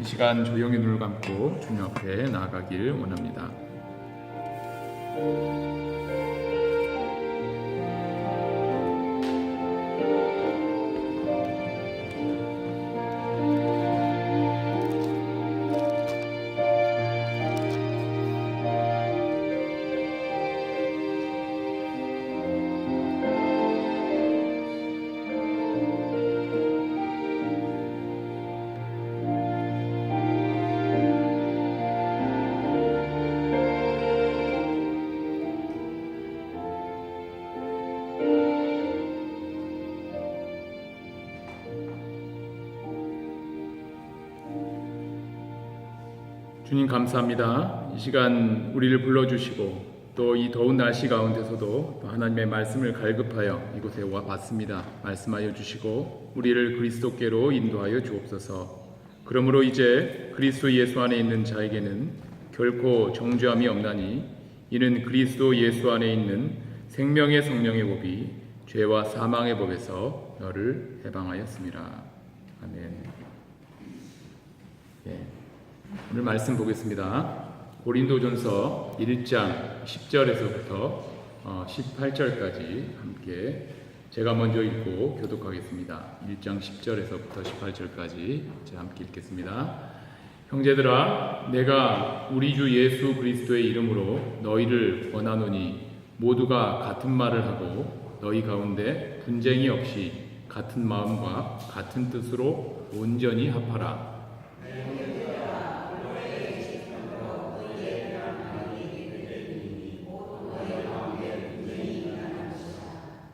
이 시간 조용히 눈을 감고 주님 앞에 나아가길 원합니다. 주님 감사합니다. 이 시간 우리를 불러주시고 또 이 더운 날씨 가운데서도 또 하나님의 말씀을 갈급하여 이곳에 왔습니다. 말씀하여 주시고 우리를 그리스도께로 인도하여 주옵소서. 그러므로 이제 그리스도 예수 안에 있는 자에게는 결코 정죄함이 없나니 이는 그리스도 예수 안에 있는 생명의 성령의 법이 죄와 사망의 법에서 너를 해방하였습니다. 아멘. 예. 오늘 말씀 보겠습니다. 고린도전서 1장 10절에서부터 18절까지 함께 제가 먼저 읽고 교독하겠습니다. 1장 10절에서부터 18절까지 제가 함께 읽겠습니다. 형제들아, 내가 우리 주 예수 그리스도의 이름으로 너희를 권하노니 모두가 같은 말을 하고 너희 가운데 분쟁이 없이 같은 마음과 같은 뜻으로 온전히 합하라.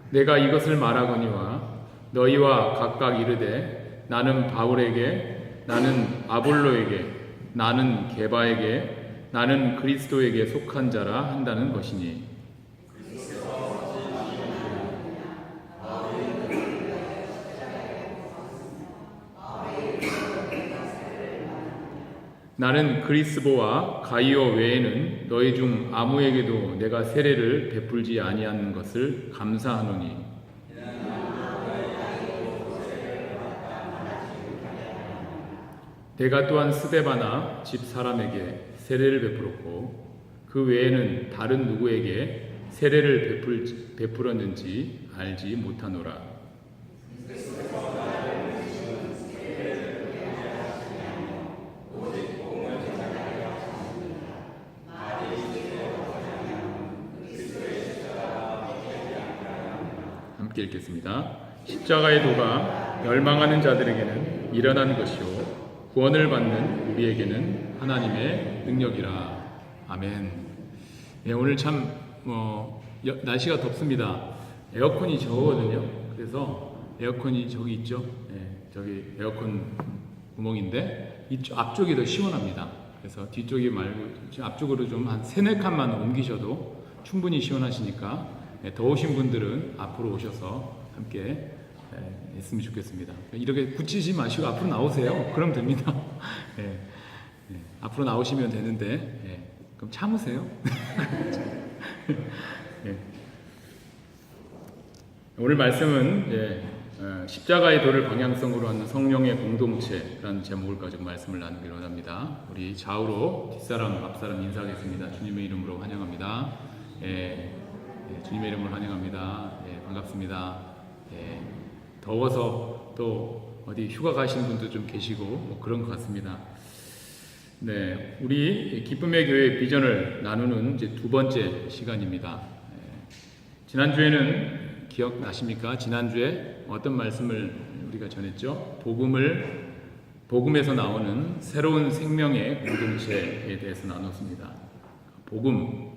내가 이것을 말하거니와 너희와 각각 이르되 나는 바울에게, 나는 아볼로에게, 나는 게바에게, 나는 그리스도에게 속한 자라 한다는 것이니 나는 그리스보와 가이오 외에는 너희 중 아무에게도 내가 세례를 베풀지 아니하는 것을 감사하노니 내가 또한 스데바나 집 사람에게 세례를 베풀었고 그 외에는 다른 누구에게 세례를 베풀었는지 알지 못하노라. 함께 읽겠습니다. 십자가의 도가 멸망하는 자들에게는 일어난 것이요 구원을 받는 우리에게는 하나님의 능력이라. 아멘. 네, 오늘 참 날씨가 덥습니다. 에어컨이 적거든요. 그래서 에어컨이 저기 있죠. 네, 저기 에어컨 구멍인데 이쪽 앞쪽이 더 시원합니다. 그래서 뒤쪽이 말고 앞쪽으로 좀 한 3-4칸만 옮기셔도 충분히 시원하시니까 더우신 분들은 앞으로 오셔서 함께 했으면 좋겠습니다. 이렇게 굳히지 마시고 앞으로 나오세요. 그럼 됩니다. 앞으로 나오시면 되는데 그럼 참으세요. 오늘 말씀은 십자가의 도를 방향성으로 하는 성령의 공동체라는 제목을 가지고 말씀을 나누기로 합니다. 우리 좌우로 뒷사람 앞사람 인사하겠습니다. 주님의 이름으로 환영합니다. 주님의 이름으로 환영합니다. 반갑습니다. 더워서 또 어디 휴가 가신 분도 좀 계시고 뭐 그런 것 같습니다. 네, 우리 기쁨의 교회 비전을 나누는 이제 2번째 시간입니다. 지난주에는 기억나십니까? 지난주에 어떤 말씀을 우리가 전했죠? 복음에서 나오는 새로운 생명의 공동체에 대해서 나눴습니다. 복음,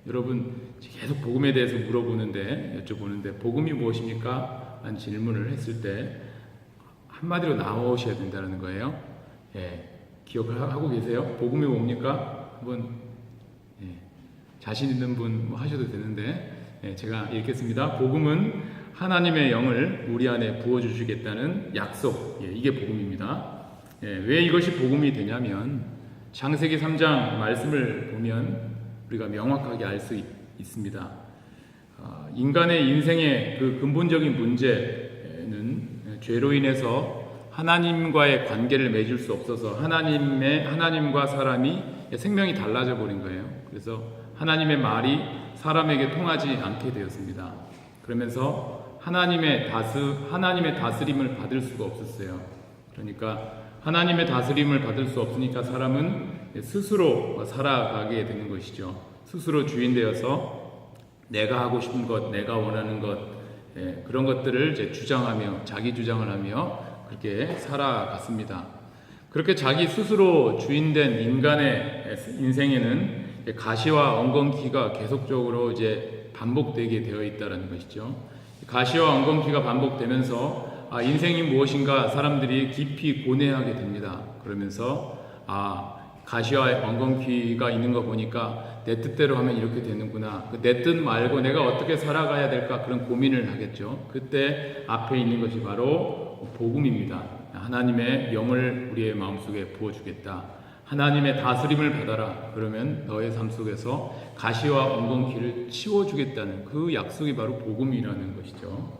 여러분 계속 복음에 대해서 물어보는데 여쭤보는데 복음이 무엇입니까? 라는 질문을 했을 때 한마디로 나오셔야 된다는 거예요. 기억을 하고 계세요? 복음이 뭡니까? 한번 자신 있는 분 하셔도 되는데 제가 읽겠습니다. 복음은 하나님의 영을 우리 안에 부어주시겠다는 약속, 이게 복음입니다. 왜 이것이 복음이 되냐면 창세기 3장 말씀을 보면 우리가 명확하게 알 수 있습니다. 인간의 인생의 그 근본적인 문제는 죄로 인해서 하나님과의 관계를 맺을 수 없어서 하나님과 사람이 생명이 달라져 버린 거예요. 그래서 하나님의 말이 사람에게 통하지 않게 되었습니다. 그러면서 하나님의 다스림을 받을 수가 없었어요. 그러니까 하나님의 다스림을 받을 수 없으니까 사람은 스스로 살아가게 되는 것이죠. 스스로 주인 되어서 내가 하고 싶은 것, 내가 원하는 것, 그런 것들을 이제 주장하며 자기 주장을 하며 그렇게 살아갔습니다. 그렇게 자기 스스로 주인된 인간의 인생에는 가시와 엉겅퀴가 계속적으로 이제 반복되게 되어 있다는 것이죠. 가시와 엉겅퀴가 반복되면서 인생이 무엇인가 사람들이 깊이 고뇌하게 됩니다. 그러면서 가시와 엉겅퀴가 있는 거 보니까 내 뜻대로 하면 이렇게 되는구나. 내 뜻 말고 내가 어떻게 살아가야 될까 그런 고민을 하겠죠. 그때 앞에 있는 것이 바로 복음입니다. 하나님의 영을 우리의 마음속에 부어주겠다. 하나님의 다스림을 받아라. 그러면 너의 삶 속에서 가시와 엉겅퀴를 치워주겠다는 그 약속이 바로 복음이라는 것이죠.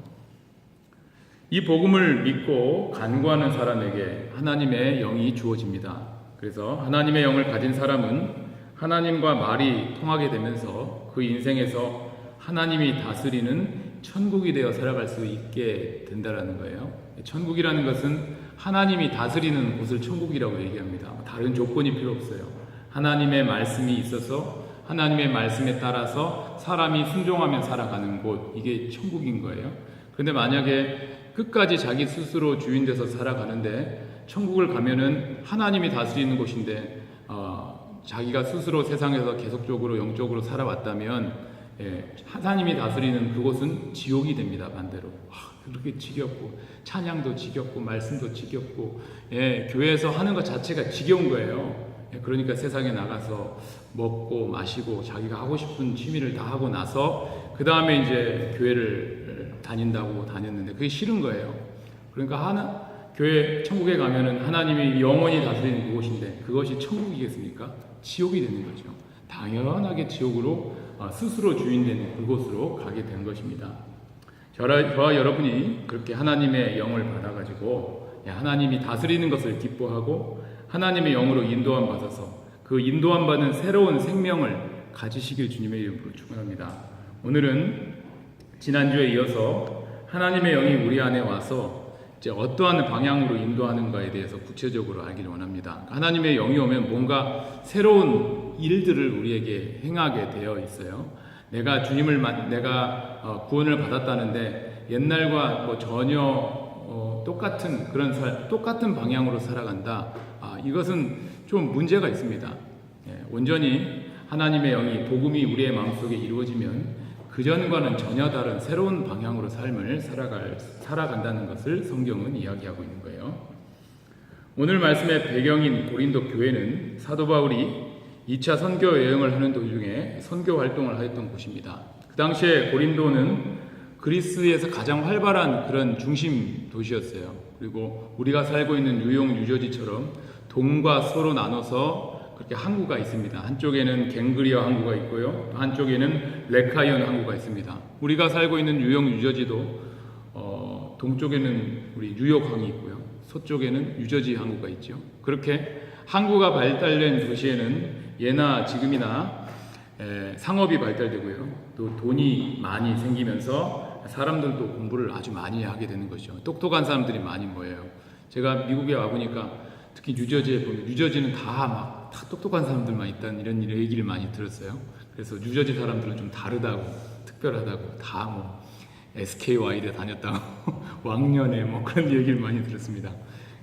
이 복음을 믿고 간구하는 사람에게 하나님의 영이 주어집니다. 그래서 하나님의 영을 가진 사람은 하나님과 말이 통하게 되면서 그 인생에서 하나님이 다스리는 천국이 되어 살아갈 수 있게 된다는 거예요. 천국이라는 것은 하나님이 다스리는 곳을 천국이라고 얘기합니다. 다른 조건이 필요 없어요. 하나님의 말씀이 있어서 하나님의 말씀에 따라서 사람이 순종하며 살아가는 곳, 이게 천국인 거예요. 그런데 만약에 끝까지 자기 스스로 주인 돼서 살아가는데 천국을 가면은 하나님이 다스리는 곳인데 자기가 스스로 세상에서 계속적으로 영적으로 살아왔다면 하나님이 다스리는 그곳은 지옥이 됩니다. 반대로 그렇게 지겹고 찬양도 지겹고 말씀도 지겹고 교회에서 하는 것 자체가 지겨운 거예요. 그러니까 세상에 나가서 먹고 마시고 자기가 하고 싶은 취미를 다 하고 나서 그 다음에 이제 교회를 다녔는데 그게 싫은 거예요. 그러니까 교회 천국에 가면은 하나님이 영원히 다스리는 그곳인데 그것이 천국이겠습니까? 지옥이 되는 거죠. 당연하게 지옥으로 스스로 주인되는 그곳으로 가게 된 것입니다. 저와 여러분이 그렇게 하나님의 영을 받아가지고 하나님이 다스리는 것을 기뻐하고 하나님의 영으로 인도함 받아서 그 인도함 받은 새로운 생명을 가지시길 주님의 이름으로 축원합니다. 오늘은 지난주에 이어서 하나님의 영이 우리 안에 와서 이제 어떠한 방향으로 인도하는가에 대해서 구체적으로 알기를 원합니다. 하나님의 영이 오면 뭔가 새로운 일들을 우리에게 행하게 되어 있어요. 내가 구원을 받았다는데 옛날과 전혀 똑같은 방향으로 살아간다. 이것은 좀 문제가 있습니다. 온전히 하나님의 영이 복음이 우리의 마음속에 이루어지면 그전과는 전혀 다른 새로운 방향으로 삶을 살아간다는 것을 성경은 이야기하고 있는 거예요. 오늘 말씀의 배경인 고린도 교회는 사도 바울이 2차 선교 여행을 하는 도중에 선교 활동을 하였던 곳입니다. 그 당시에 고린도는 그리스에서 가장 활발한 그런 중심 도시였어요. 그리고 우리가 살고 있는 뉴욕, 뉴저지처럼 동과 서로 나눠서 그렇게 항구가 있습니다. 한쪽에는 갱그리어 항구가 있고요. 또 한쪽에는 레카이언 항구가 있습니다. 우리가 살고 있는 뉴욕, 뉴저지도 동쪽에는 우리 뉴욕항이 있고요. 서쪽에는 뉴저지 항구가 있죠. 그렇게 항구가 발달된 도시에는 예나 지금이나 상업이 발달되고요. 또 돈이 많이 생기면서 사람들도 공부를 아주 많이 하게 되는 거죠. 똑똑한 사람들이 많이 모여요. 제가 미국에 와보니까 특히 뉴저지에 보면 뉴저지는 다 똑똑한 사람들만 있다는 이런 얘기를 많이 들었어요. 그래서 뉴저지 사람들은 좀 다르다고, 특별하다고, 다 SKY대 다녔다고 왕년에 그런 얘기를 많이 들었습니다.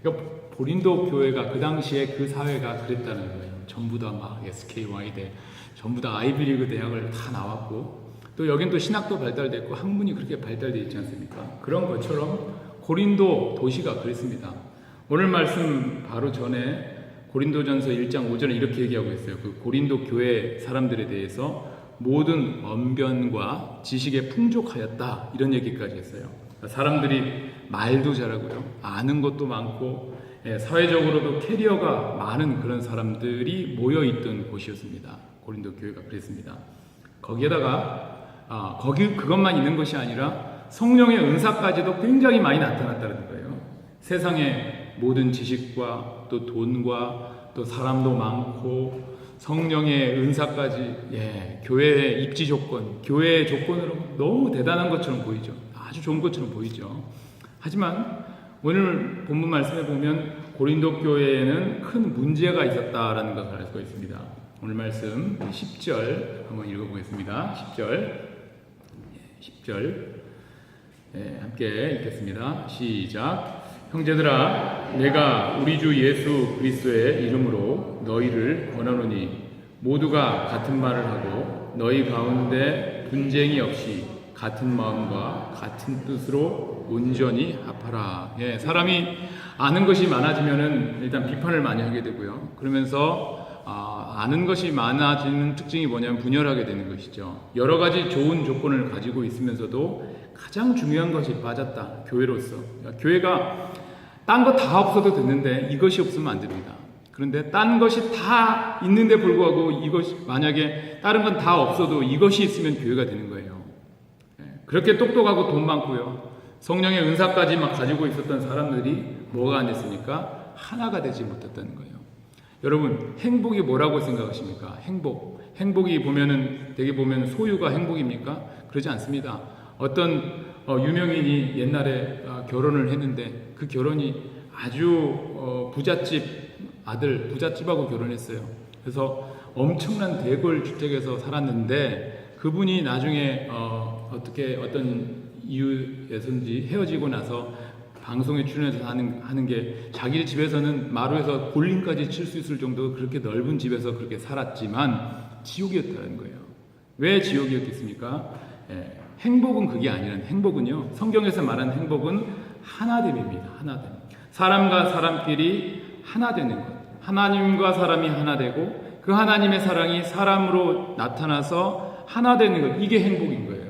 그러니까 고린도 교회가 그 당시에 그 사회가 그랬다는 거예요. 전부 다 SKY대, 전부 다 아이비리그 대학을 다 나왔고, 또 여긴 또 신학도 발달됐고 학문이 그렇게 발달되어 있지 않습니까? 그런 것처럼 고린도 도시가 그랬습니다. 오늘 말씀 바로 전에 고린도전서 1장 5절에 이렇게 얘기하고 있어요. 그 고린도 교회 사람들에 대해서 모든 언변과 지식에 풍족하였다, 이런 얘기까지 했어요. 사람들이 말도 잘하고요, 아는 것도 많고 사회적으로도 캐리어가 많은 그런 사람들이 모여있던 곳이었습니다. 고린도 교회가 그랬습니다. 거기에다가 그것만 있는 것이 아니라 성령의 은사까지도 굉장히 많이 나타났다는 거예요. 세상에 모든 지식과 또 돈과 또 사람도 많고 성령의 은사까지 교회의 입지 조건, 교회의 조건으로 너무 대단한 것처럼 보이죠. 아주 좋은 것처럼 보이죠. 하지만 오늘 본문 말씀에 보면 고린도 교회에는 큰 문제가 있었다라는 것을 알 수가 있습니다. 오늘 말씀 10절 한번 읽어보겠습니다. 10절 함께 읽겠습니다. 시작. 형제들아, 내가 우리 주 예수 그리스도의 이름으로 너희를 권하노니 모두가 같은 말을 하고 너희 가운데 분쟁이 없이 같은 마음과 같은 뜻으로 온전히 합하라. 사람이 아는 것이 많아지면은 일단 비판을 많이 하게 되고요. 그러면서 아는 것이 많아지는 특징이 뭐냐면 분열하게 되는 것이죠. 여러 가지 좋은 조건을 가지고 있으면서도 가장 중요한 것이 빠졌다. 교회로서. 교회가 딴 거 다 없어도 됐는데 이것이 없으면 안 됩니다. 그런데 딴 것이 다 있는데 불구하고 이것이 만약에 다른 건 다 없어도 이것이 있으면 교회가 되는 거예요. 그렇게 똑똑하고 돈 많고요. 성령의 은사까지 막 가지고 있었던 사람들이 뭐가 안 됐습니까? 하나가 되지 못했다는 거예요. 여러분, 행복이 뭐라고 생각하십니까? 행복이 되게 보면 소유가 행복입니까? 그러지 않습니다. 어떤 유명인이 옛날에 결혼을 했는데 그 결혼이 아주 부잣집하고 결혼했어요. 그래서 엄청난 대골 주택에서 살았는데 그분이 나중에 어떤 이유에서인지 헤어지고 나서 방송에 출연해서 하는 게 자기 집에서는 마루에서 볼링까지 칠 수 있을 정도 그렇게 넓은 집에서 그렇게 살았지만 지옥이었다는 거예요. 왜 지옥이었겠습니까? 행복은 그게 아니라는, 행복은요, 성경에서 말하는 행복은 하나됨입니다. 하나됨. 사람과 사람끼리 하나 되는 것. 하나님과 사람이 하나 되고 그 하나님의 사랑이 사람으로 나타나서 하나 되는 것. 이게 행복인 거예요.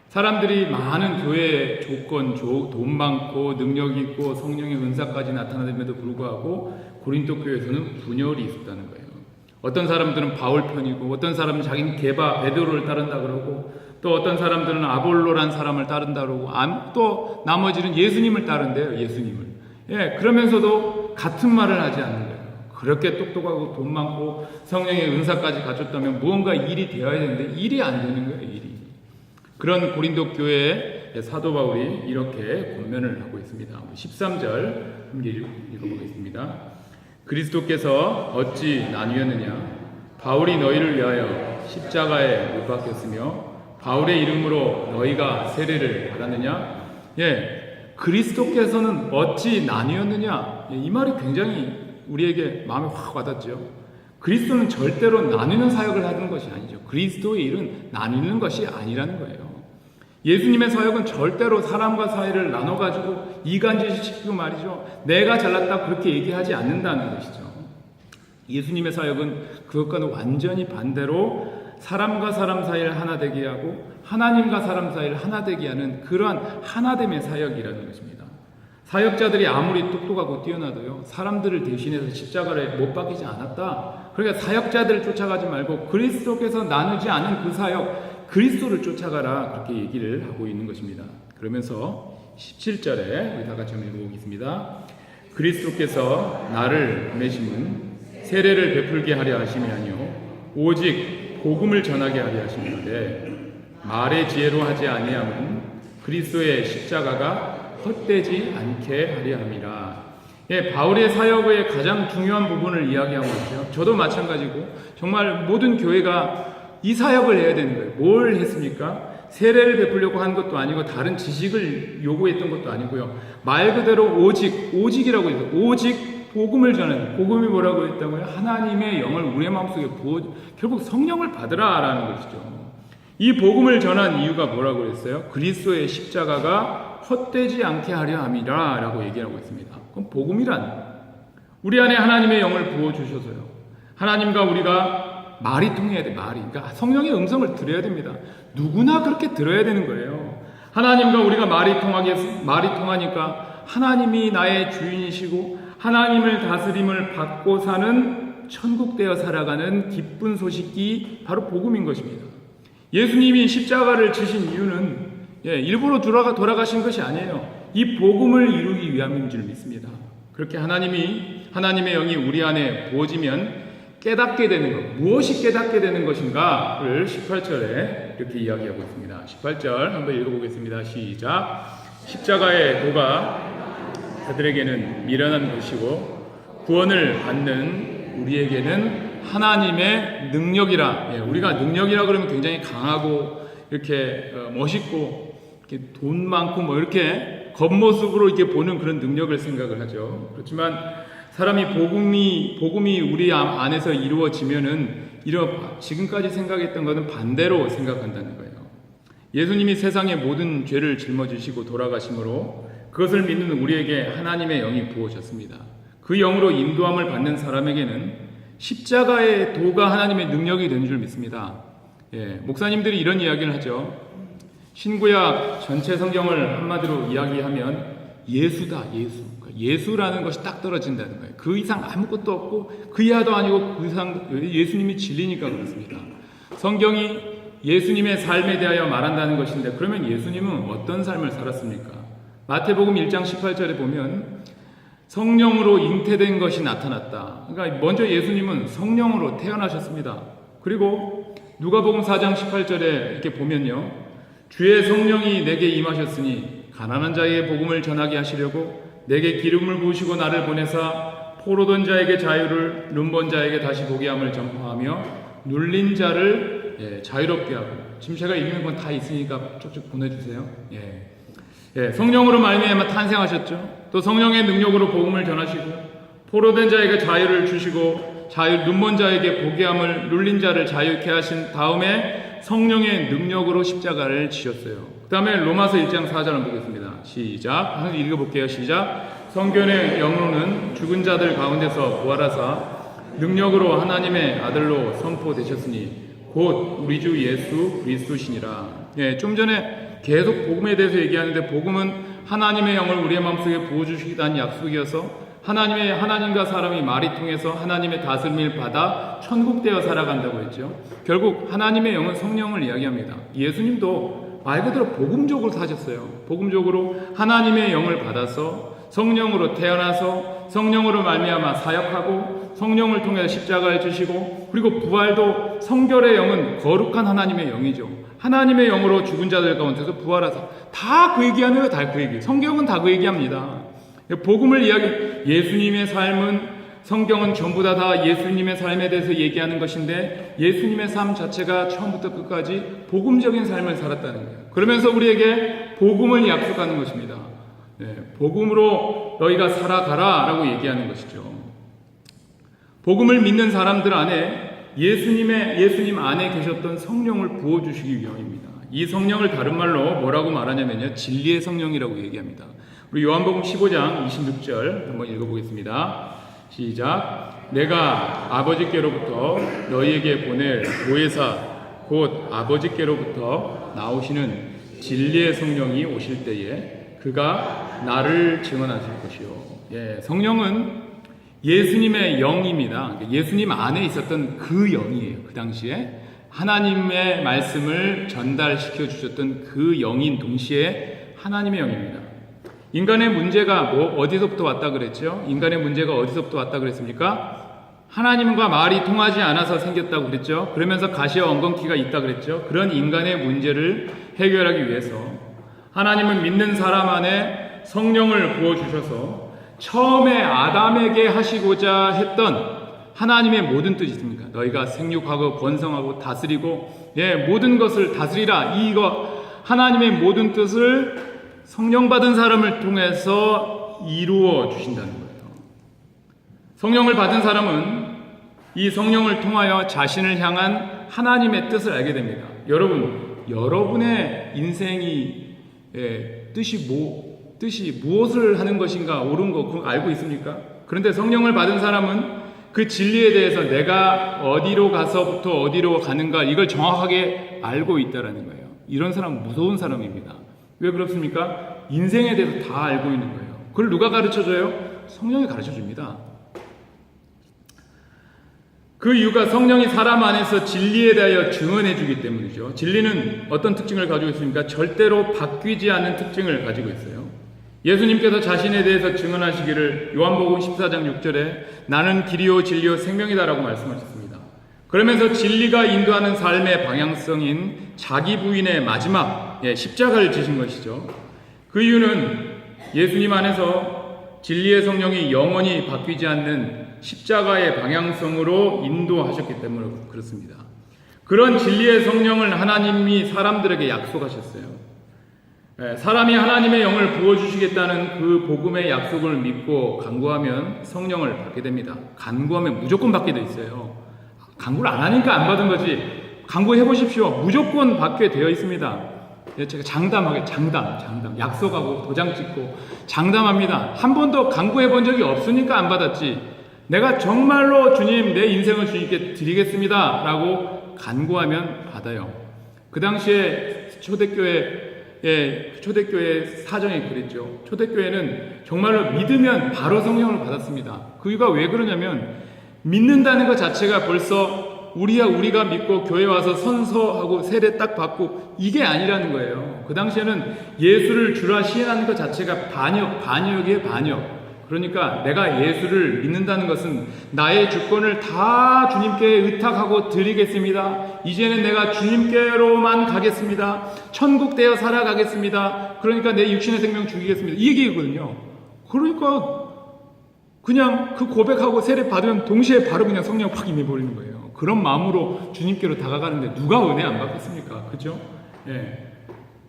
사람들이 많은 교회의 조건, 돈 많고 능력 있고 성령의 은사까지 나타나는데도 불구하고 고린도 교회에서는 분열이 있었다는 거예요. 어떤 사람들은 바울 편이고 어떤 사람은 자기는 베드로를 따른다 그러고 또 어떤 사람들은 아볼로란 사람을 따른다 그러고 또 나머지는 예수님을 따른대요. 예수님을. 그러면서도 같은 말을 하지 않는 거예요. 그렇게 똑똑하고 돈 많고 성령의 은사까지 갖췄다면 무언가 일이 되어야 되는데 일이 안 되는 거예요. 일이. 그런 고린도 교회에 사도 바울이 이렇게 권면을 하고 있습니다. 13절 함께 읽어보겠습니다. 그리스도께서 어찌 나뉘었느냐? 바울이 너희를 위하여 십자가에 못 박혔으며 바울의 이름으로 너희가 세례를 받았느냐? 그리스도께서는 어찌 나뉘었느냐? 이 말이 굉장히 우리에게 마음에 확 와닿죠. 그리스도는 절대로 나누는 사역을 하는 것이 아니죠. 그리스도의 일은 나누는 것이 아니라는 거예요. 예수님의 사역은 절대로 사람과 사이를 나눠가지고 이간질 시키고 말이죠. 내가 잘났다 그렇게 얘기하지 않는다는 것이죠. 예수님의 사역은 그것과는 완전히 반대로 사람과 사람 사이를 하나 되게 하고 하나님과 사람 사이를 하나 되게 하는 그러한 하나됨의 사역이라는 것입니다. 사역자들이 아무리 똑똑하고 뛰어나도요, 사람들을 대신해서 십자가를 못 박히지 않았다. 그러니까 사역자들을 쫓아가지 말고 그리스도께서 나누지 않은 그 사역, 그리스도를 쫓아가라, 그렇게 얘기를 하고 있는 것입니다. 그러면서 17절에 우리 다 같이 한번 읽어보겠습니다. 그리스도께서 나를 보내심은 세례를 베풀게 하려 하심이 아니요 오직 복음을 전하게 하려 하심이로되 말의 지혜로 하지 아니함은 그리스도의 십자가가 헛되지 않게 하려 함이라. 바울의 사역의 가장 중요한 부분을 이야기하고 있죠. 저도 마찬가지고 정말 모든 교회가 이 사역을 해야 되는 거예요. 뭘 했습니까? 세례를 베풀려고 한 것도 아니고 다른 지식을 요구했던 것도 아니고요. 말 그대로 오직이라고 해서 오직 복음을 전하는, 복음이 뭐라고 했다고요? 하나님의 영을 우리의 마음속에 부어 결국 성령을 받으라라는 것이죠. 이 복음을 전한 이유가 뭐라고 했어요? 그리스도의 십자가가 헛되지 않게 하려 함이라 라고 얘기하고 있습니다. 그럼 복음이란 우리 안에 하나님의 영을 부어주셔서요, 하나님과 우리가 말이 통해야 돼. 그러니까 성령의 음성을 들어야 됩니다. 누구나 그렇게 들어야 되는 거예요. 하나님과 우리가 말이 통하니까 하나님이 나의 주인이시고 하나님을 다스림을 받고 사는 천국되어 살아가는 기쁜 소식이 바로 복음인 것입니다. 예수님이 십자가를 지신 이유는 일부러 돌아가신 것이 아니에요. 이 복음을 이루기 위함인 줄 믿습니다. 그렇게 하나님의 영이 우리 안에 부어지면 깨닫게 되는 것, 무엇이 깨닫게 되는 것인가를 18절에 이렇게 이야기하고 있습니다. 18절 한번 읽어보겠습니다. 시작. 십자가의 도가 그들에게는 미련한 것이고 구원을 받는 우리에게는 하나님의 능력이라. 우리가 능력이라 그러면 굉장히 강하고 이렇게 멋있고 이렇게 돈 많고 뭐 이렇게 겉모습으로 이렇게 보는 그런 능력을 생각을 하죠. 그렇지만 사람이 복음이 우리 안에서 이루어지면은 지금까지 생각했던 것은 반대로 생각한다는 거예요. 예수님이 세상의 모든 죄를 짊어지시고 돌아가심으로 그것을 믿는 우리에게 하나님의 영이 부어졌습니다. 그 영으로 인도함을 받는 사람에게는 십자가의 도가 하나님의 능력이 된 줄 믿습니다. 목사님들이 이런 이야기를 하죠. 신구약 전체 성경을 한마디로 이야기하면 예수다, 예수. 예수라는 것이 딱 떨어진다는 거예요. 그 이상 아무것도 없고 그 이하도 아니고 그 이상 예수님이 진리니까 그렇습니다. 성경이 예수님의 삶에 대하여 말한다는 것인데 그러면 예수님은 어떤 삶을 살았습니까? 마태복음 1장 18절에 보면 성령으로 잉태된 것이 나타났다. 그러니까 먼저 예수님은 성령으로 태어나셨습니다. 그리고 누가복음 4장 18절에 이렇게 보면요. 주의 성령이 내게 임하셨으니 가난한 자에게 복음을 전하게 하시려고 내게 기름을 부으시고 나를 보내사 포로된 자에게 자유를 눈먼 자에게 다시 보게 함을 전파하며 눌린 자를 자유롭게 하고. 지금 제가 읽는 건 다 있으니까 쭉쭉 보내주세요. 성령으로 말미암아 탄생하셨죠. 또 성령의 능력으로 복음을 전하시고 포로된 자에게 자유를 주시고 눈먼 자에게 보게 함을 눌린 자를 자유케 하신 다음에 성령의 능력으로 십자가를 지셨어요. 그 다음에 로마서 1장 4절을 보겠습니다. 시작. 한번 읽어볼게요. 시작. 성경의 영으로는 죽은 자들 가운데서 부활하사 능력으로 하나님의 아들로 선포되셨으니 곧 우리 주 예수 그리스도시니라. 좀 전에 계속 복음에 대해서 얘기하는데 복음은 하나님의 영을 우리의 마음속에 부어주시겠다는 약속이어서 하나님과 사람이 말이 통해서 하나님의 다스림을 받아 천국되어 살아간다고 했죠. 결국 하나님의 영은 성령을 이야기합니다. 예수님도 말 그대로 복음적으로 사셨어요. 복음적으로 하나님의 영을 받아서 성령으로 태어나서 성령으로 말미암아 사역하고 성령을 통해 십자가를 지시고 그리고 부활도 성결의 영은 거룩한 하나님의 영이죠. 하나님의 영으로 죽은 자들 가운데서 부활하사 다 그 얘기하는 거예요. 다 그 얘기. 성경은 다 그 얘기합니다. 복음을 예수님의 삶은 성경은 전부 다 예수님의 삶에 대해서 얘기하는 것인데 예수님의 삶 자체가 처음부터 끝까지 복음적인 삶을 살았다는 거예요. 그러면서 우리에게 복음을 약속하는 것입니다. 복음으로 너희가 살아가라 라고 얘기하는 것이죠. 복음을 믿는 사람들 안에 예수님 안에 계셨던 성령을 부어주시기 위함입니다. 이 성령을 다른 말로 뭐라고 말하냐면요. 진리의 성령이라고 얘기합니다. 우리 요한복음 15장 26절 한번 읽어보겠습니다. 시작. 내가 아버지께로부터 너희에게 보낼 보혜사 곧 아버지께로부터 나오시는 진리의 성령이 오실 때에 그가 나를 증언하실 것이요. 성령은 예수님의 영입니다. 예수님 안에 있었던 그 영이에요. 그 당시에 하나님의 말씀을 전달시켜 주셨던 그 영인 동시에 하나님의 영입니다. 인간의 문제가 어디서부터 왔다 그랬죠? 인간의 문제가 어디서부터 왔다 그랬습니까? 하나님과 말이 통하지 않아서 생겼다고 그랬죠? 그러면서 가시와 엉겅퀴가 있다 그랬죠? 그런 인간의 문제를 해결하기 위해서 하나님은 믿는 사람 안에 성령을 부어주셔서 처음에 아담에게 하시고자 했던 하나님의 모든 뜻이 있습니까? 너희가 생육하고 번성하고 다스리고 모든 것을 다스리라. 이거 하나님의 모든 뜻을 성령 받은 사람을 통해서 이루어 주신다는 거예요. 성령을 받은 사람은 이 성령을 통하여 자신을 향한 하나님의 뜻을 알게 됩니다. 여러분의 인생이 뜻이 무엇을 하는 것인가 옳은 거 그거 알고 있습니까? 그런데 성령을 받은 사람은 그 진리에 대해서 내가 어디로 가서부터 어디로 가는가 이걸 정확하게 알고 있다라는 거예요. 이런 사람은 무서운 사람입니다. 왜 그렇습니까? 인생에 대해서 다 알고 있는 거예요. 그걸 누가 가르쳐줘요? 성령이 가르쳐줍니다. 그 이유가 성령이 사람 안에서 진리에 대하여 증언해 주기 때문이죠. 진리는 어떤 특징을 가지고 있습니까? 절대로 바뀌지 않는 특징을 가지고 있어요. 예수님께서 자신에 대해서 증언하시기를 요한복음 14장 6절에 나는 길이요 진리요 생명이다라고 말씀하셨습니다. 그러면서 진리가 인도하는 삶의 방향성인 자기 부인의 마지막 십자가를 지신 것이죠. 그 이유는 예수님 안에서 진리의 성령이 영원히 바뀌지 않는 십자가의 방향성으로 인도하셨기 때문에 그렇습니다. 그런 진리의 성령을 하나님이 사람들에게 약속하셨어요. 사람이 하나님의 영을 부어주시겠다는 그 복음의 약속을 믿고 간구하면 성령을 받게 됩니다. 간구하면 무조건 받게 돼 있어요. 간구를 안 하니까 안 받은 거지. 간구해 보십시오. 무조건 받게 되어 있습니다. 제가 장담, 약속하고 도장 찍고 장담합니다. 한 번도 간구해 본 적이 없으니까 안 받았지. 내가 정말로 주님 내 인생을 주님께 드리겠습니다 라고 간구하면 받아요. 그 당시에 초대교회 사정이 그랬죠. 초대교회는 정말로 믿으면 바로 성령을 받았습니다. 그 이유가 왜 그러냐면 믿는다는 것 자체가 벌써 우리가 믿고 교회 와서 선서하고 세례 딱 받고 이게 아니라는 거예요. 그 당시에는 예수를 주라 시인하는 것 자체가 반역이에요, 반역. 그러니까 내가 예수를 믿는다는 것은 나의 주권을 다 주님께 의탁하고 드리겠습니다. 이제는 내가 주님께로만 가겠습니다. 천국 되어 살아가겠습니다. 그러니까 내 육신의 생명 죽이겠습니다. 이 얘기거든요. 그러니까 그냥 그 고백하고 세례 받으면 동시에 바로 그냥 성령 확 임해버리는 거예요. 그런 마음으로 주님께로 다가가는데 누가 은혜 안 받겠습니까? 그죠?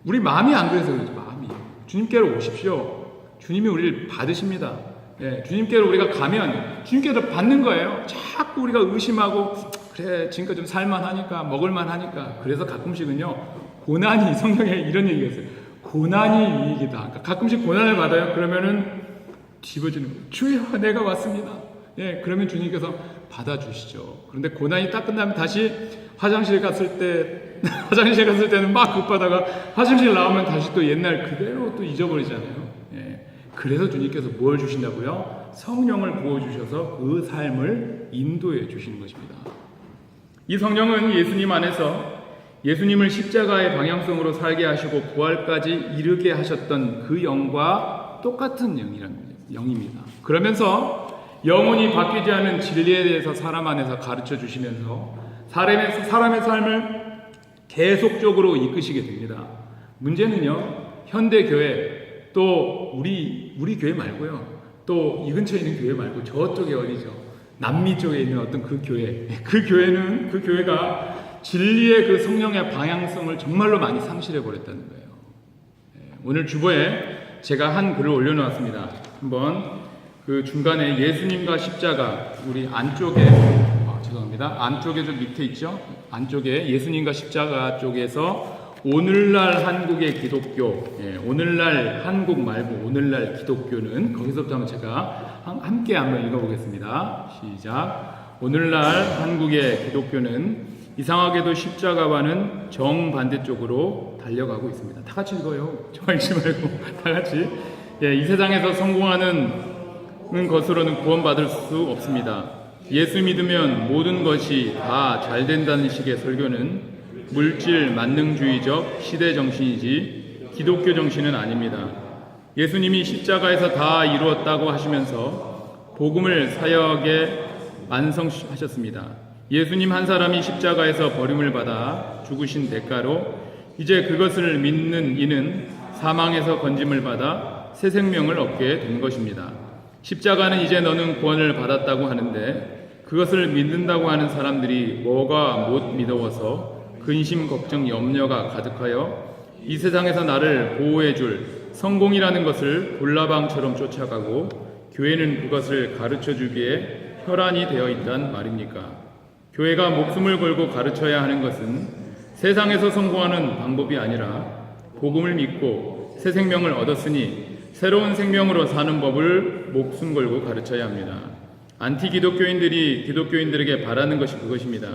우리 마음이 안 그래서 그러지, 마음이. 주님께로 오십시오. 주님이 우리를 받으십니다. 주님께로 우리가 가면 주님께로 받는 거예요. 자꾸 우리가 의심하고 그래 지금까지 좀 살만하니까 먹을만하니까 그래서 가끔씩은요 고난이 성경에 이런 얘기가 있어요. 고난이 유익이다. 그러니까 가끔씩 고난을 받아요. 그러면은 뒤집어주는 거예요. 주여 내가 왔습니다. 그러면 주님께서 받아주시죠. 그런데 고난이 딱 끝나면 다시 화장실 갔을 때는 막 급하다가 화장실 나오면 다시 또 옛날 그대로 또 잊어버리잖아요. 그래서 주님께서 뭘 주신다고요? 성령을 부어주셔서 그 삶을 인도해 주시는 것입니다. 이 성령은 예수님 안에서 예수님을 십자가의 방향성으로 살게 하시고 부활까지 이르게 하셨던 그 영과 똑같은 영입니다. 그러면서 영원히 바뀌지 않은 진리에 대해서 사람 안에서 가르쳐 주시면서 사람의 삶을 계속적으로 이끄시게 됩니다. 문제는요, 현대교회 또 우리 교회 말고요. 또 이 근처에 있는 교회 말고 저쪽에 어디죠? 남미 쪽에 있는 어떤 그 교회. 그 교회가 진리의 그 성령의 방향성을 정말로 많이 상실해 버렸다는 거예요. 오늘 주보에 제가 한 글을 올려놓았습니다. 한번 그 중간에 예수님과 십자가 우리 안쪽에 안쪽에 좀 밑에 있죠? 안쪽에 예수님과 십자가 쪽에서 오늘날 한국의 기독교, 오늘날 한국 말고 오늘날 기독교는 거기서부터 한번 제가 함께 한번 읽어보겠습니다. 시작. 오늘날 한국의 기독교는 이상하게도 십자가와는 정반대쪽으로 달려가고 있습니다. 다 같이 읽어요. 저 읽지 말고 다 같이. 이 세상에서 성공하는 것으로는 구원받을 수 없습니다. 예수 믿으면 모든 것이 다 잘 된다는 식의 설교는 물질 만능주의적 시대 정신이지 기독교 정신은 아닙니다. 예수님이 십자가에서 다 이루었다고 하시면서 복음을 사역에 완성하셨습니다. 예수님 한 사람이 십자가에서 버림을 받아 죽으신 대가로 이제 그것을 믿는 이는 사망에서 건짐을 받아 새 생명을 얻게 된 것입니다. 십자가는 이제 너는 구원을 받았다고 하는데 그것을 믿는다고 하는 사람들이 뭐가 못 믿어워서 근심, 걱정, 염려가 가득하여 이 세상에서 나를 보호해 줄 성공이라는 것을 볼라방처럼 쫓아가고 교회는 그것을 가르쳐 주기에 혈안이 되어 있단 말입니까? 교회가 목숨을 걸고 가르쳐야 하는 것은 세상에서 성공하는 방법이 아니라 복음을 믿고 새 생명을 얻었으니 새로운 생명으로 사는 법을 목숨 걸고 가르쳐야 합니다. 안티 기독교인들이 기독교인들에게 바라는 것이 그것입니다.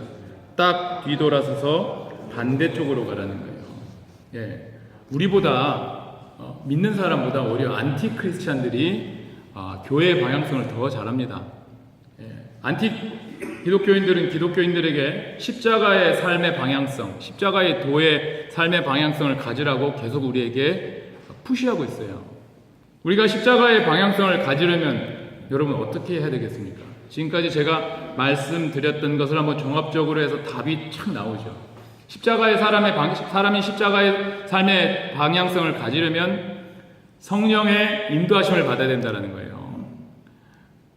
딱 뒤돌아서서 반대쪽으로 가라는 거예요. 우리보다 믿는 사람보다 오히려 안티 크리스찬들이 교회의 방향성을 더 잘합니다. 안티 기독교인들은 기독교인들에게 십자가의 삶의 방향성, 십자가의 도의 삶의 방향성을 가지라고 계속 우리에게 푸시하고 있어요. 우리가 십자가의 방향성을 가지려면 여러분 어떻게 해야 되겠습니까? 지금까지 제가 말씀드렸던 것을 한번 종합적으로 해서 답이 착 나오죠. 사람이 십자가의 삶의 방향성을 가지려면 성령의 인도하심을 받아야 된다는 거예요.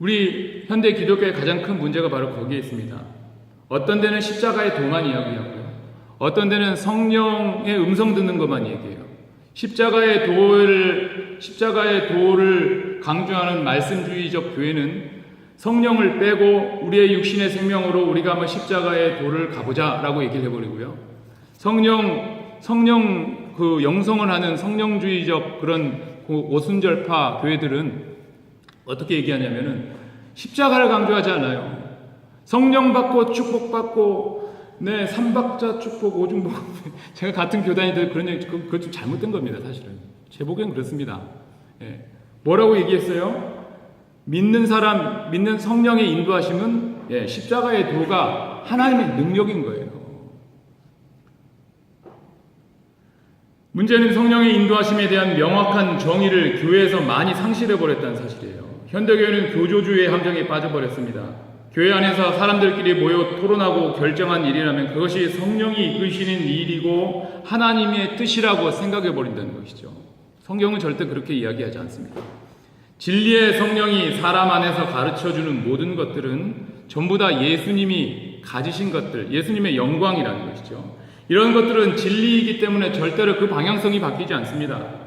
우리 현대 기독교의 가장 큰 문제가 바로 거기에 있습니다. 어떤 데는 십자가의 도만 이야기하고요. 어떤 데는 성령의 음성 듣는 것만 얘기해요. 십자가의 도를 강조하는 말씀주의적 교회는 성령을 빼고 우리의 육신의 생명으로 우리가 한번 십자가의 도를 가보자 라고 얘기를 해버리고요. 성령 그 영성을 하는 성령주의적 그런 오순절파 교회들은 어떻게 얘기하냐면은 십자가를 강조하지 않아요. 성령 받고 축복받고 삼박자 축복 오중복 제가 같은 교단이들 그런 얘기 그거 좀 잘못된 겁니다. 사실은 제 보기엔 그렇습니다. 뭐라고 얘기했어요? 믿는 성령의 인도하심은 십자가의 도가 하나님의 능력인 거예요. 문제는 성령의 인도하심에 대한 명확한 정의를 교회에서 많이 상실해버렸다는 사실이에요. 현대교회는 교조주의의 함정에 빠져버렸습니다. 교회 안에서 사람들끼리 모여 토론하고 결정한 일이라면 그것이 성령이 이끄시는 일이고 하나님의 뜻이라고 생각해버린다는 것이죠. 성경은 절대 그렇게 이야기하지 않습니다. 진리의 성령이 사람 안에서 가르쳐주는 모든 것들은 전부 다 예수님이 가지신 것들, 예수님의 영광이라는 것이죠. 이런 것들은 진리이기 때문에 절대로 그 방향성이 바뀌지 않습니다.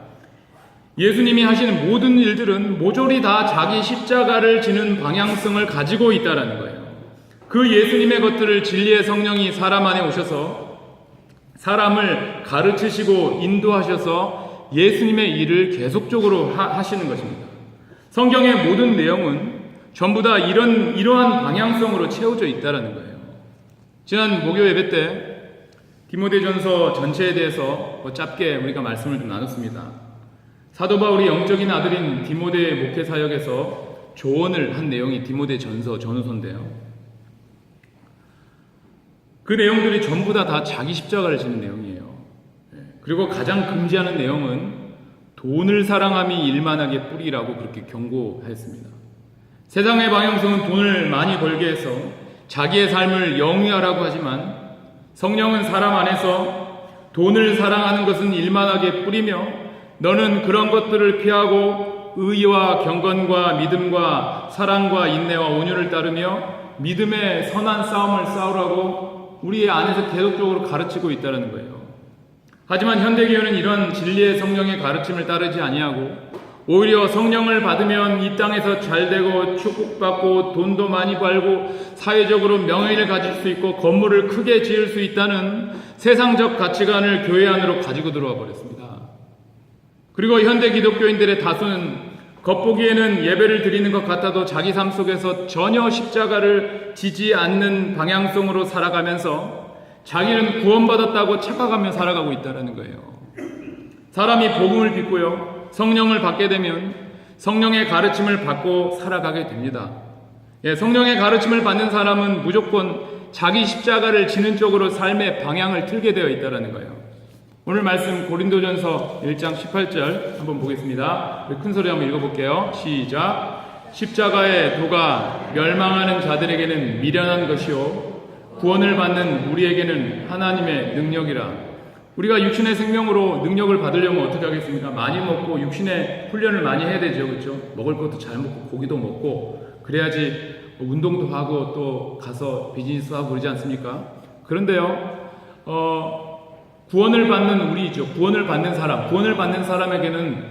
예수님이 하시는 모든 일들은 모조리 다 자기 십자가를 지는 방향성을 가지고 있다는 거예요. 그 예수님의 것들을 진리의 성령이 사람 안에 오셔서 사람을 가르치시고 인도하셔서 예수님의 일을 계속적으로 하시는 것입니다. 성경의 모든 내용은 전부 다 이러한 방향성으로 채워져 있다는 거예요. 지난 목요 예배 때 디모데전서 전체에 대해서 짧게 우리가 말씀을 좀 나눴습니다. 사도 바울이 영적인 아들인 디모데의 목회 사역에서 조언을 한 내용이 디모데전서 전후서인데요. 그 내용들이 전부 다 자기 십자가를 지는 내용이에요. 그리고 가장 금지하는 내용은 돈을 사랑함이 일만하게 뿌리라고 그렇게 경고했습니다. 세상의 방향성은 돈을 많이 벌게 해서 자기의 삶을 영위하라고 하지만 성령은 사람 안에서 돈을 사랑하는 것은 일만하게 뿌리며 너는 그런 것들을 피하고 의와 경건과 믿음과 사랑과 인내와 온유를 따르며 믿음의 선한 싸움을 싸우라고 우리 안에서 계속적으로 가르치고 있다는 거예요. 하지만 현대교회는 이런 진리의 성령의 가르침을 따르지 아니하고 오히려 성령을 받으면 이 땅에서 잘되고 축복받고 돈도 많이 벌고 사회적으로 명예를 가질 수 있고 건물을 크게 지을 수 있다는 세상적 가치관을 교회 안으로 가지고 들어와 버렸습니다. 그리고 현대 기독교인들의 다수는 겉보기에는 예배를 드리는 것 같아도 자기 삶 속에서 전혀 십자가를 지지 않는 방향성으로 살아가면서 자기는 구원받았다고 착각하며 살아가고 있다는 거예요. 사람이 복음을 믿고요. 성령을 받게 되면 성령의 가르침을 받고 살아가게 됩니다. 성령의 가르침을 받는 사람은 무조건 자기 십자가를 지는 쪽으로 삶의 방향을 틀게 되어 있다는 거예요. 오늘 말씀 고린도전서 1장 18절 한번 보겠습니다. 큰 소리 한번 읽어볼게요. 시작. 십자가의 도가 멸망하는 자들에게는 미련한 것이요 구원을 받는 우리에게는 하나님의 능력이라. 우리가 육신의 생명으로 능력을 받으려면 어떻게 하겠습니까? 많이 먹고 육신의 훈련을 많이 해야 되죠. 그렇죠? 먹을 것도 잘 먹고 고기도 먹고 그래야지 운동도 하고 또 가서 비즈니스 하고 그러지 않습니까? 그런데요. 구원을 받는 우리죠. 구원을 받는 사람에게는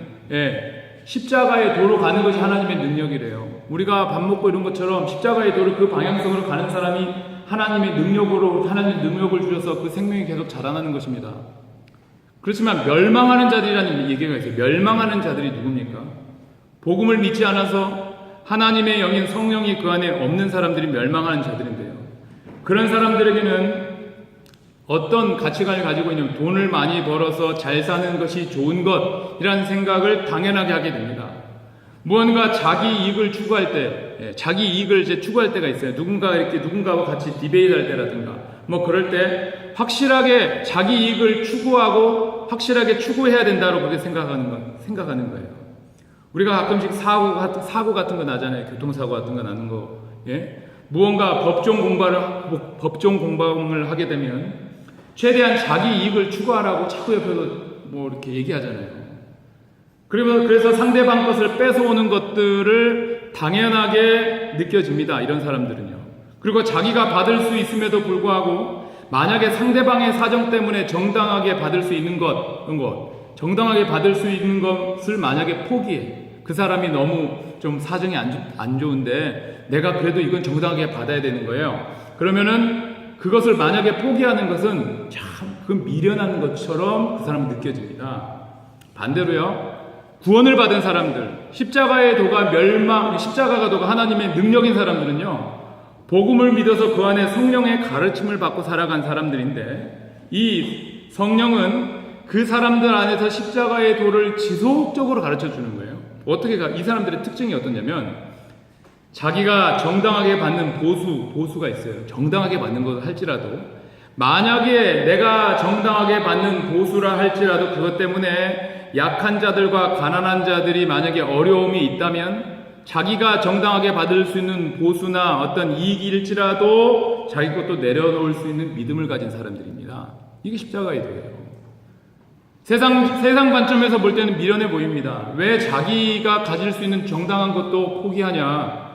십자가의 도로 가는 것이 하나님의 능력이래요. 우리가 밥 먹고 이런 것처럼 십자가의 도로 그 방향성으로 가는 사람이 하나님의 능력을 주셔서 그 생명이 계속 자라나는 것입니다. 그렇지만 멸망하는 자들이라는 얘기가 있어요. 멸망하는 자들이 누굽니까? 복음을 믿지 않아서 하나님의 영인 성령이 그 안에 없는 사람들이 멸망하는 자들인데요. 그런 사람들에게는 어떤 가치관을 가지고 있냐면 돈을 많이 벌어서 잘 사는 것이 좋은 것이라는 생각을 당연하게 하게 됩니다. 무언가 자기 이익을 추구할 때, 자기 이익을 추구할 때가 있어요. 누군가와 같이 디베이트 할 때라든가, 그럴 때 확실하게 자기 이익을 추구하고 확실하게 추구해야 된다고 그렇게 생각하는 거예요. 우리가 가끔씩 사고 같은 거 나잖아요. 교통사고 같은 거 나는 거. 예? 무언가 법정 공방을 하게 되면 최대한 자기 이익을 추구하라고 자꾸 옆에서 뭐 이렇게 얘기하잖아요. 그래서 상대방 것을 뺏어오는 것들을 당연하게 느껴집니다. 이런 사람들은요. 그리고 자기가 받을 수 있음에도 불구하고 만약에 상대방의 사정 때문에 정당하게 받을 수 있는 정당하게 받을 수 있는 것을 만약에 포기해. 그 사람이 너무 좀 사정이 안 좋은데 내가 그래도 이건 정당하게 받아야 되는 거예요. 그러면은 그것을 만약에 포기하는 것은 참 그 미련한 것처럼 그 사람은 느껴집니다. 반대로요. 구원을 받은 사람들, 십자가가 도가 하나님의 능력인 사람들은요. 복음을 믿어서 그 안에 성령의 가르침을 받고 살아간 사람들인데 이 성령은 그 사람들 안에서 십자가의 도를 지속적으로 가르쳐 주는 거예요. 이 사람들의 특징이 어떠냐면 자기가 정당하게 받는 보수가 있어요. 정당하게 받는 것을 할지라도 만약에 내가 정당하게 받는 보수라 할지라도 그것 때문에 약한 자들과 가난한 자들이 만약에 어려움이 있다면 자기가 정당하게 받을 수 있는 보수나 어떤 이익일지라도 자기 것도 내려놓을 수 있는 믿음을 가진 사람들입니다. 이게 십자가의 도예요. 세상 관점에서 볼 때는 미련해 보입니다. 왜 자기가 가질 수 있는 정당한 것도 포기하냐.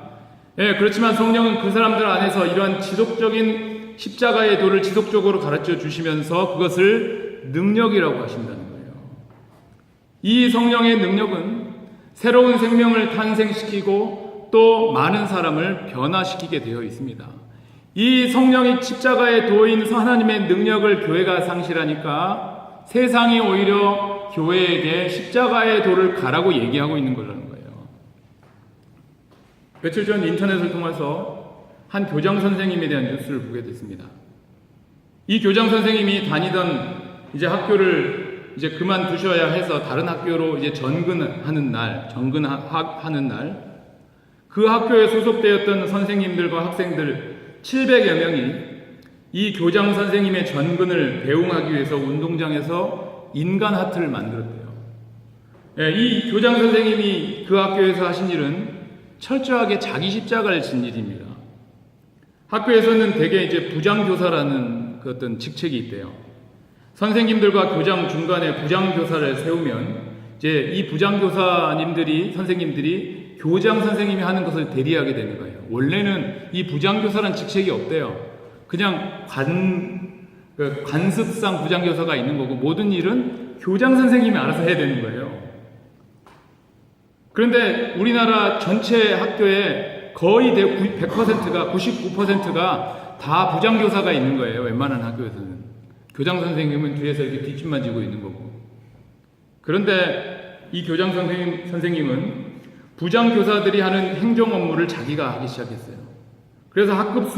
예, 그렇지만 성령은 그 사람들 안에서 이러한 지속적인 십자가의 도를 지속적으로 가르쳐 주시면서 그것을 능력이라고 하신다는 거예요. 이 성령의 능력은 새로운 생명을 탄생시키고 또 많은 사람을 변화시키게 되어 있습니다. 이 성령이 십자가의 도인 하나님의 능력을 교회가 상실하니까 세상이 오히려 교회에게 십자가의 도를 가라고 얘기하고 있는 거라는 거예요. 며칠 전 인터넷을 통해서 한 교장 선생님에 대한 뉴스를 보게 됐습니다. 이 교장 선생님이 다니던 학교를 그만두셔야 해서 다른 학교로 전근하는 날, 그 학교에 소속되었던 선생님들과 학생들 700여 명이 이 교장 선생님의 전근을 배웅하기 위해서 운동장에서 인간 하트를 만들었대요. 이 교장 선생님이 그 학교에서 하신 일은 철저하게 자기 십자가를 진 일입니다. 학교에서는 대개 부장교사라는 그 어떤 직책이 있대요. 선생님들과 교장 중간에 부장교사를 세우면 이 선생님들이 교장 선생님이 하는 것을 대리하게 되는 거예요. 원래는 이 부장교사라는 직책이 없대요. 그냥 관습상 부장교사가 있는 거고 모든 일은 교장 선생님이 알아서 해야 되는 거예요. 그런데 우리나라 전체 학교에 거의 100%가 99%가 다 부장교사가 있는 거예요. 웬만한 학교에서는. 교장 선생님은 뒤에서 이렇게 뒷짐만 지고 있는 거고. 그런데 이 교장 선생님은 부장교사들이 하는 행정 업무를 자기가 하기 시작했어요. 그래서 학급